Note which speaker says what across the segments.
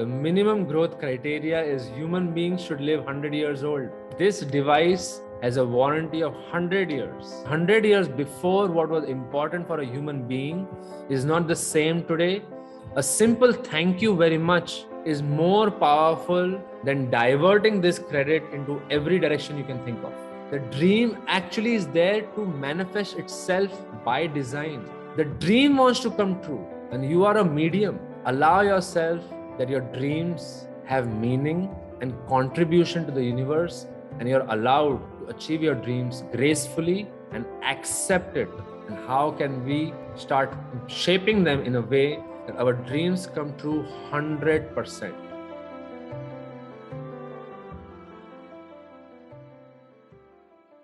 Speaker 1: The minimum growth criteria is human beings should live 100 years old. This device has a warranty of 100 years. 100 years before, what was important for a human being is not the same today. A simple thank you very much is more powerful than diverting this credit into every direction you can think of. The dream actually is there to manifest itself by design. The dream wants to come true, and you are a medium. Allow yourself that your dreams have meaning and contribution to the universe, and you're allowed to achieve your dreams gracefully and accept it. And how can we start shaping them in a way that our dreams come true 100%?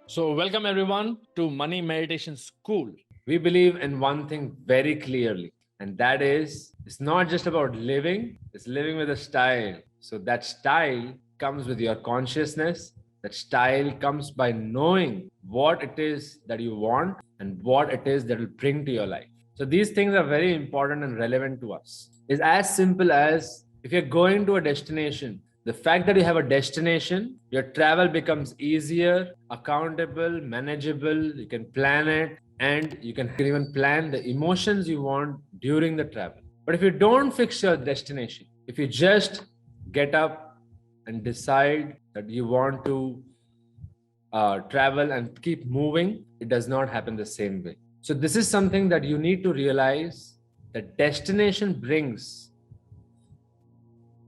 Speaker 1: So welcome everyone to Money Meditation School. We believe in one thing very clearly, and that is, it's not just about living, it's living with a style. So that style comes with your consciousness. That style comes by knowing what it is that you want and what it is that will bring to your life. So these things are very important and relevant to us. It's as simple as, if you're going to a destination, the fact that you have a destination, your travel becomes easier, accountable, manageable, you can plan it, and you can even plan the emotions you want during the travel. But if you don't fix your destination, if you just get up and decide that you want to travel and keep moving, it does not happen the same way. So this is something that you need to realize, that destination brings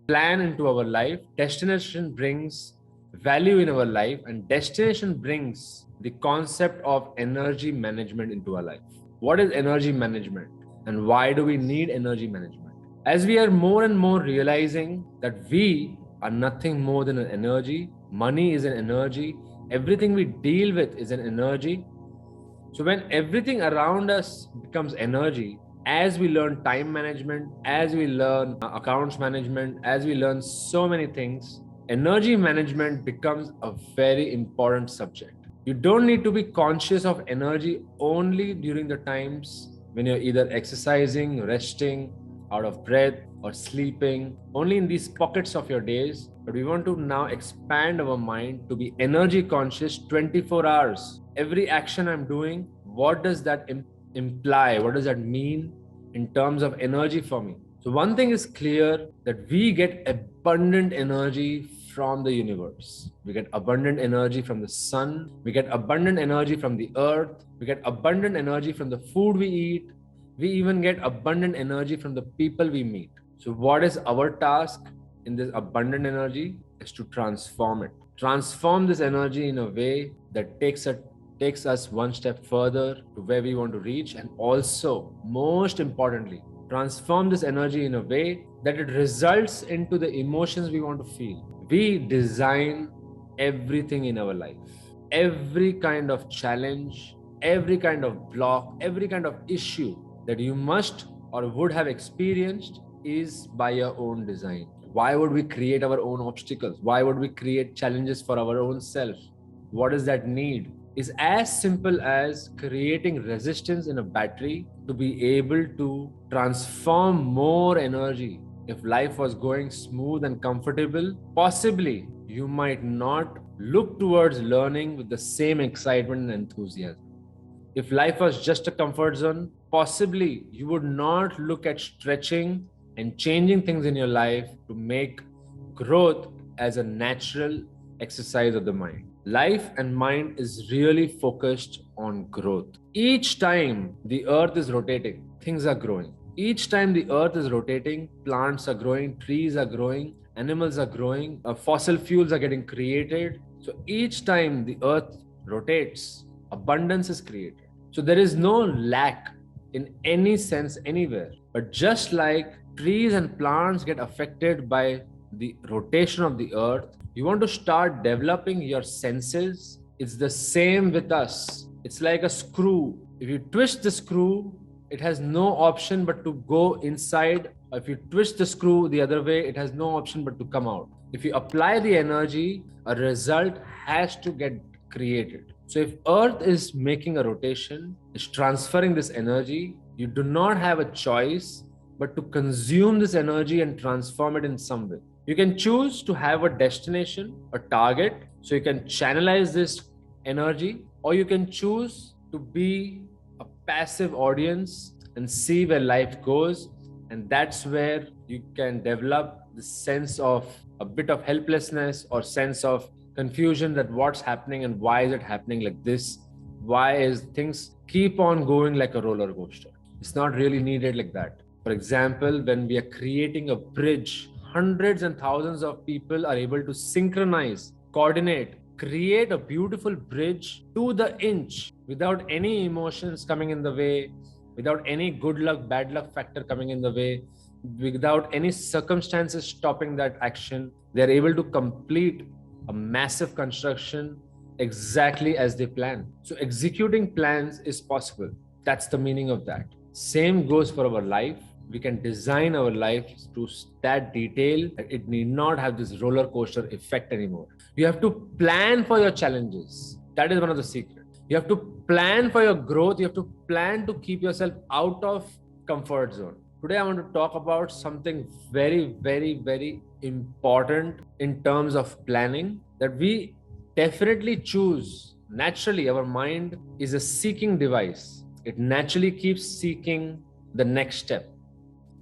Speaker 1: plan into our life, destination brings value in our life, and destination brings the concept of energy management into our life. What is energy management and why do we need energy management? As we are more and more realizing that we are nothing more than an energy, money is an energy, everything we deal with is an energy. So when everything around us becomes energy, as we learn time management, as we learn accounts management, as we learn so many things, energy management becomes a very important subject. You don't need to be conscious of energy only during the times when you're either exercising, resting, out of breath, or sleeping, only in these pockets of your days. But we want to now expand our mind to be energy conscious 24 hours. Every action I'm doing, what does that imply? What does that mean in terms of energy for me? So one thing is clear, that we get abundant energy from the universe. We get abundant energy from the sun. We get abundant energy from the earth. We get abundant energy from the food we eat. We even get abundant energy from the people we meet. So what is our task in this abundant energy? Is to transform it. Transform this energy in a way that takes us one step further to where we want to reach, and also, most importantly, transform this energy in a way that it results into the emotions we want to feel. We design everything in our life. Every kind of challenge, every kind of block, every kind of issue that you must or would have experienced is by your own design. Why would we create our own obstacles? Why would we create challenges for our own self? What does that need? Is as simple as creating resistance in a battery to be able to transform more energy. If life was going smooth and comfortable, possibly you might not look towards learning with the same excitement and enthusiasm. If life was just a comfort zone, possibly you would not look at stretching and changing things in your life to make growth as a natural exercise of the mind. Life and mind is really focused on growth. Each time the earth is rotating, things are growing. Each time the earth is rotating, plants are growing, trees are growing, animals are growing, fossil fuels are getting created. So each time the earth rotates, abundance is created. So there is no lack in any sense anywhere. But just like trees and plants get affected by the rotation of the earth, you want to start developing your senses. It's the same with us. It's like a screw. If you twist the screw, it has no option but to go inside. Or if you twist the screw the other way, it has no option but to come out. If you apply the energy, a result has to get created. So if Earth is making a rotation, is transferring this energy, you do not have a choice but to consume this energy and transform it in some way. You can choose to have a destination, a target, so you can channelize this energy, or you can choose to be a passive audience and see where life goes. And that's where you can develop the sense of a bit of helplessness or sense of confusion that what's happening and why is it happening like this? Why is things keep on going like a roller coaster? It's not really needed like that. For example, when we are creating a bridge, hundreds and thousands of people are able to synchronize, coordinate, create a beautiful bridge to the inch without any emotions coming in the way, without any good luck, bad luck factor coming in the way, without any circumstances stopping that action. They're able to complete a massive construction exactly as they plan. So executing plans is possible. That's the meaning of that. Same goes for our life. We can design our life to that detail that it need not have this roller coaster effect anymore. You have to plan for your challenges. That is one of the secrets. You have to plan for your growth. You have to plan to keep yourself out of comfort zone. Today, I want to talk about something very, very, very important in terms of planning, that we definitely choose. Naturally, our mind is a seeking device. It naturally keeps seeking the next step.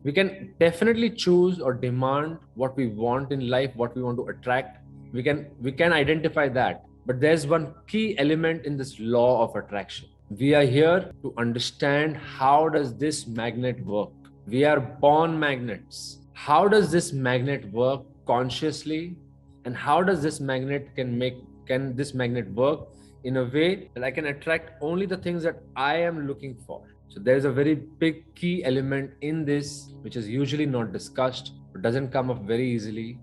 Speaker 1: We can definitely choose or demand what we want in life, what we want to attract. We can identify that. But there's one key element in this law of attraction. We are here to understand how does this magnet work. We are born magnets. How does this magnet work consciously? And how does this magnet can this magnet work in a way that I can attract only the things that I am looking for? So there's a very big key element in this, which is usually not discussed, but doesn't come up very easily.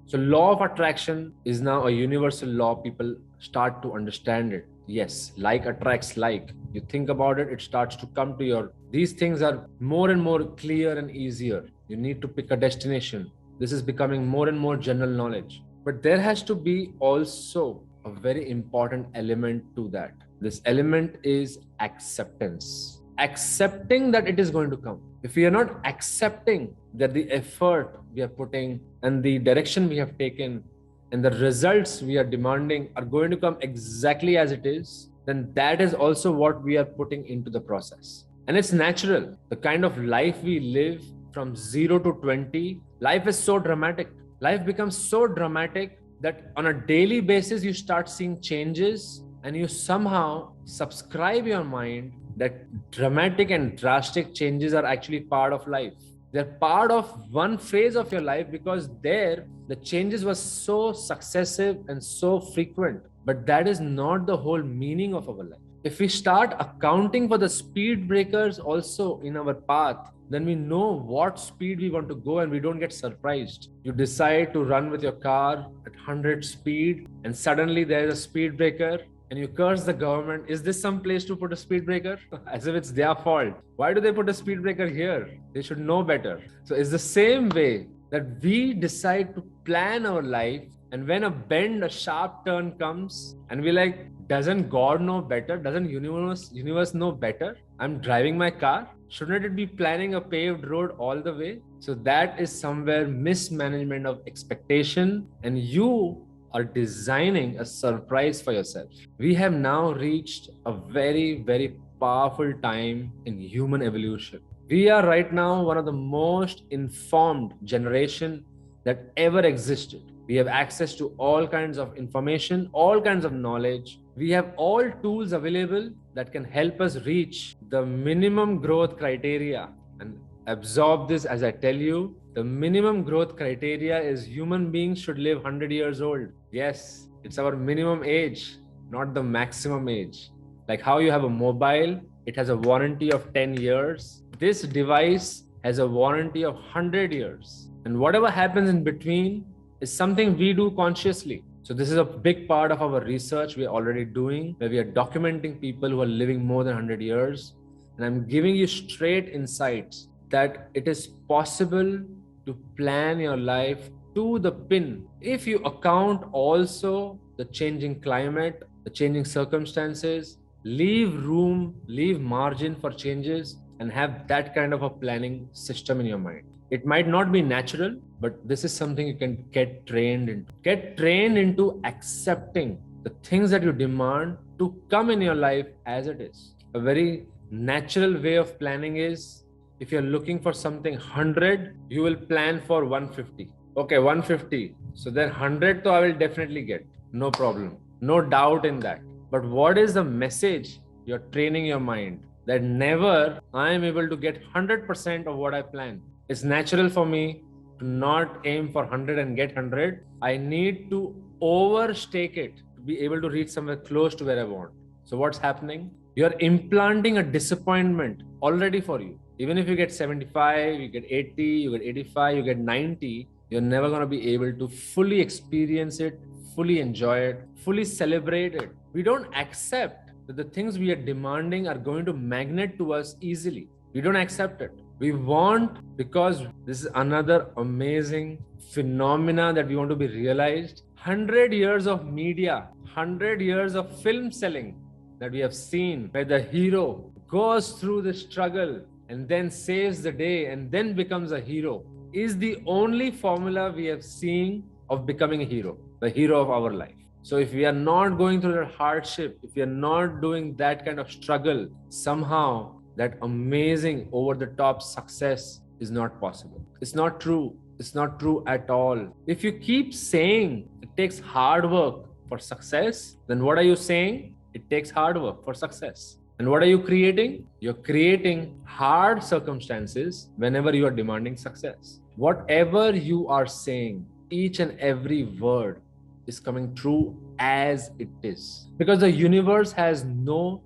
Speaker 1: So law of attraction is now a universal law. People start to understand it. Yes, like attracts like. You think about it, it starts to come to your, these things are more and more clear and easier. You need to pick a destination. This is becoming more and more general knowledge. But there has to be also a very important element to that. This element is acceptance. Accepting that it is going to come. If we are not accepting that the effort we are putting and the direction we have taken and the results we are demanding are going to come exactly as it is, then that is also what we are putting into the process. And it's natural. The kind of life we live from 0 to 20, life is so dramatic. Life becomes so dramatic that on a daily basis, you start seeing changes and you somehow subscribe your mind that dramatic and drastic changes are actually part of life. They're part of one phase of your life because there the changes were so successive and so frequent. But that is not the whole meaning of our life. If we start accounting for the speed breakers also in our path, then we know what speed we want to go and we don't get surprised. You decide to run with your car at 100 speed and suddenly there's a speed breaker and you curse the government. Is this some place to put a speed breaker? As if it's their fault. Why do they put a speed breaker here? They should know better. So it's the same way that we decide to plan our life, and when a bend, a sharp turn comes and we like, doesn't God know better? Doesn't universe know better? I'm driving my car. Shouldn't it be planning a paved road all the way? So that is somewhere mismanagement of expectation, and you are designing a surprise for yourself. We have now reached a very, very powerful time in human evolution. We are right now one of the most informed generation that ever existed. We have access to all kinds of information, all kinds of knowledge. We have all tools available that can help us reach the minimum growth criteria. And absorb this as I tell you, the minimum growth criteria is human beings should live 100 years old. Yes, it's our minimum age, not the maximum age. Like how you have a mobile, it has a warranty of 10 years. This device has a warranty of 100 years. And whatever happens in between is something we do consciously. So this is a big part of our research we're already doing, where we are documenting people who are living more than 100 years. And I'm giving you straight insights that it is possible to plan your life to the pin. If you account also the changing climate, the changing circumstances, leave room, leave margin for changes, and have that kind of a planning system in your mind. It might not be natural, but this is something you can get trained into. Get trained into accepting the things that you demand to come in your life as it is. A very natural way of planning is, if you're looking for something 100, you will plan for 150. Okay, 150. So then 100 I will definitely get. No problem. No doubt in that. But what is the message you're training your mind? That never I am able to get 100% of what I plan. It's natural for me to not aim for 100 and get 100. I need to overstake it to be able to reach somewhere close to where I want. So what's happening? You're implanting a disappointment already for you. Even if you get 75, you get 80, you get 85, you get 90, you're never going to be able to fully experience it, fully enjoy it, fully celebrate it. We don't accept that the things we are demanding are going to magnet to us easily. We don't accept it. We want, because this is another amazing phenomena that we want to be realized. 100 years of media, 100 years of film selling that we have seen, where the hero goes through the struggle and then saves the day and then becomes a hero, is the only formula we have seen of becoming a hero, the hero of our life. So if we are not going through that hardship, if we are not doing that kind of struggle, somehow that amazing over the top success is not possible. It's not true. It's not true at all. If you keep saying it takes hard work for success, then what are you saying? It takes hard work for success. And what are you creating? You're creating hard circumstances whenever you are demanding success. Whatever you are saying, each and every word is coming true as it is. Because the universe has no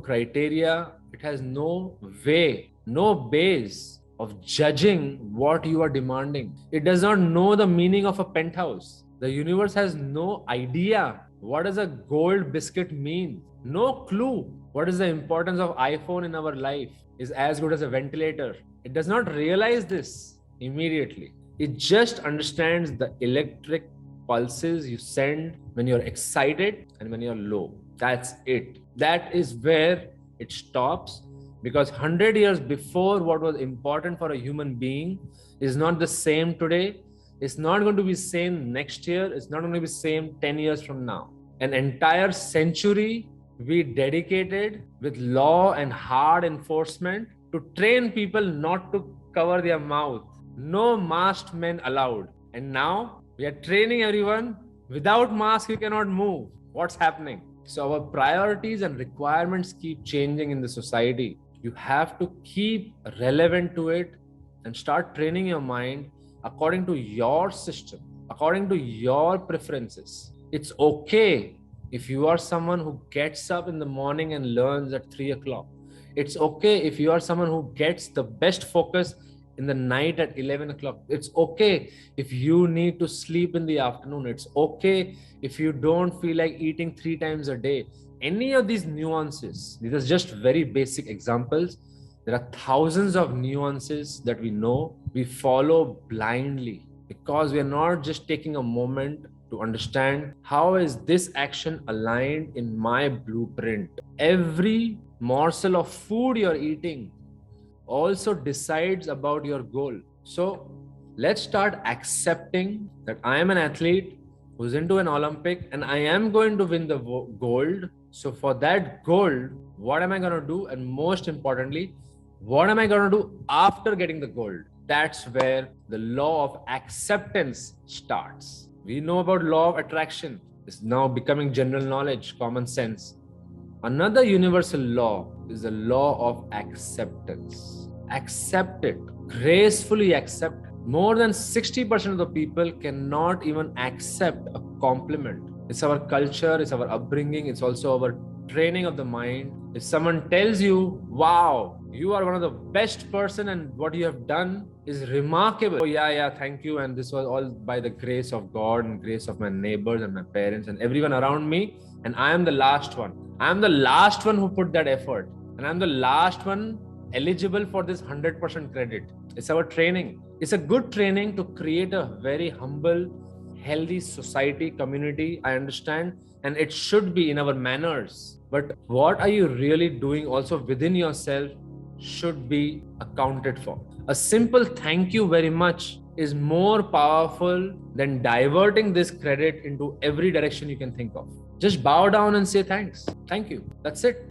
Speaker 1: criteria, it has no way, no base of judging what you are demanding. It does not know the meaning of a penthouse. The universe has no idea what does a gold biscuit mean. No clue. What is the importance of iPhone in our life is as good as a ventilator. It does not realize this immediately. It just understands the electric pulses you send when you're excited and when you're low. That's it. That is where it stops, because 100 years before, what was important for a human being is not the same today. It's not going to be same next year. It's not going to be same 10 years from now. An entire century we dedicated with law and hard enforcement to train people not to cover their mouth. No masked men allowed. And now we are training everyone, without mask you cannot move. What's happening? So our priorities and requirements keep changing in the society. You have to keep relevant to it and start training your mind according to your system, according to your preferences. It's okay if you are someone who gets up in the morning and learns at 3 o'clock. It's okay if you are someone who gets the best focus in the night at 11 o'clock. It's okay if you need to sleep in the afternoon. It's okay if you don't feel like eating 3 times a day. Any of these nuances, these are just very basic examples. There are thousands of nuances that we know, we follow blindly because we are not just taking a moment to understand how is this action aligned in my blueprint. Every morsel of food you're eating also decides about your goal. So let's start accepting that I am an athlete who's into an Olympic and I am going to win the gold. So for that gold, what am I going to do? And most importantly, what am I going to do after getting the gold? That's where the law of acceptance starts. We know about law of attraction. It's now becoming general knowledge, common sense. Another universal law is the law of acceptance. Accept it. Gracefully accept it. More than 60% of the people cannot even accept a compliment. It's our culture, it's our upbringing, it's also our training of the mind. If someone tells you, wow, you are one of the best person and what you have done is remarkable. Oh yeah, thank you. And this was all by the grace of God and grace of my neighbors and my parents and everyone around me. And I am the last one. I am the last one who put that effort. And I'm the last one eligible for this 100% credit. It's our training. It's a good training to create a very humble, healthy society, community, I understand. And it should be in our manners. But what are you really doing also within yourself should be accounted for. A simple thank you very much is more powerful than diverting this credit into every direction you can think of. Just bow down and say thanks. Thank you. That's it.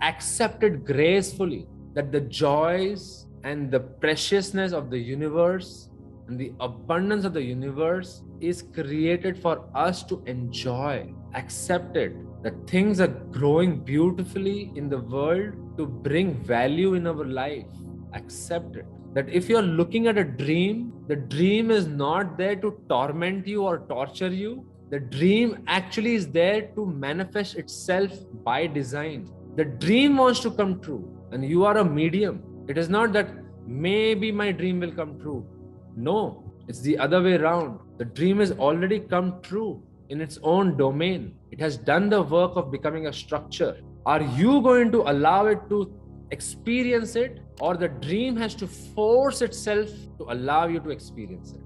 Speaker 1: Accept it gracefully that the joys and the preciousness of the universe and the abundance of the universe is created for us to enjoy. Accept it that things are growing beautifully in the world to bring value in our life. Accept it that if you're looking at a dream, the dream is not there to torment you or torture you. The dream actually is there to manifest itself by design. The dream wants to come true, and you are a medium. It is not that maybe my dream will come true. No, it's the other way around. The dream has already come true in its own domain. It has done the work of becoming a structure. Are you going to allow it to experience it, or the dream has to force itself to allow you to experience it?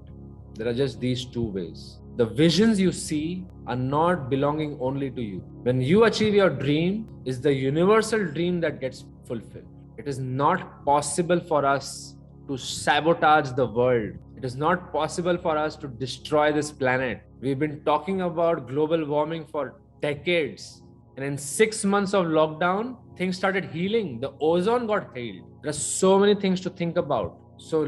Speaker 1: There are just these two ways. The visions you see are not belonging only to you. When you achieve your dream, is the universal dream that gets fulfilled. It is not possible for us to sabotage the world. It is not possible for us to destroy this planet. We've been talking about global warming for decades. And in 6 months of lockdown, things started healing. The ozone got healed. There are so many things to think about. So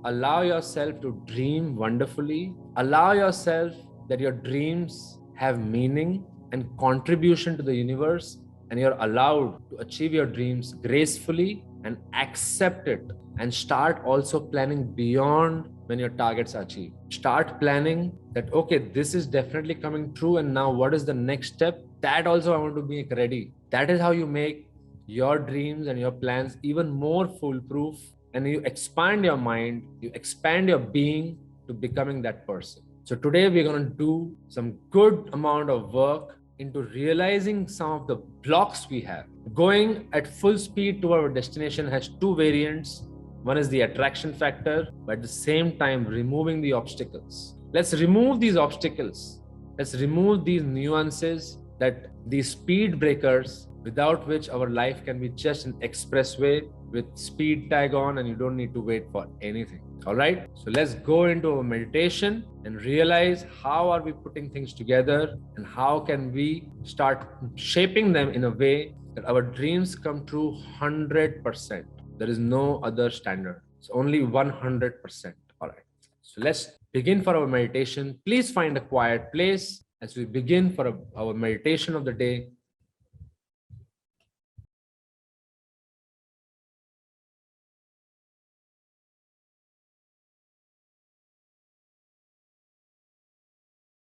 Speaker 1: allow yourself to dream wonderfully. Allow yourself that your dreams have meaning and contribution to the universe, and you're allowed to achieve your dreams gracefully and accept it, and start also planning beyond when your targets are achieved. Start planning that, okay, this is definitely coming true, and now what is the next step? That also I want to make ready. That is how you make your dreams and your plans even more foolproof, and you expand your mind, you expand your being to becoming that person. So today we're going to do some good amount of work into realizing some of the blocks we have. Going at full speed to our destination has two variants. One is the attraction factor, but at the same time removing the obstacles. Let's remove these obstacles. Let's remove these nuances, that these speed breakers without which our life can be just an expressway with speed tag on and you don't need to wait for anything. All right, so let's go into our meditation and realize how are we putting things together and how can we start shaping them in a way that our dreams come true 100%. There is no other standard. It's only 100%. All right, so let's begin for our meditation. Please find a quiet place as we begin for our meditation of the day.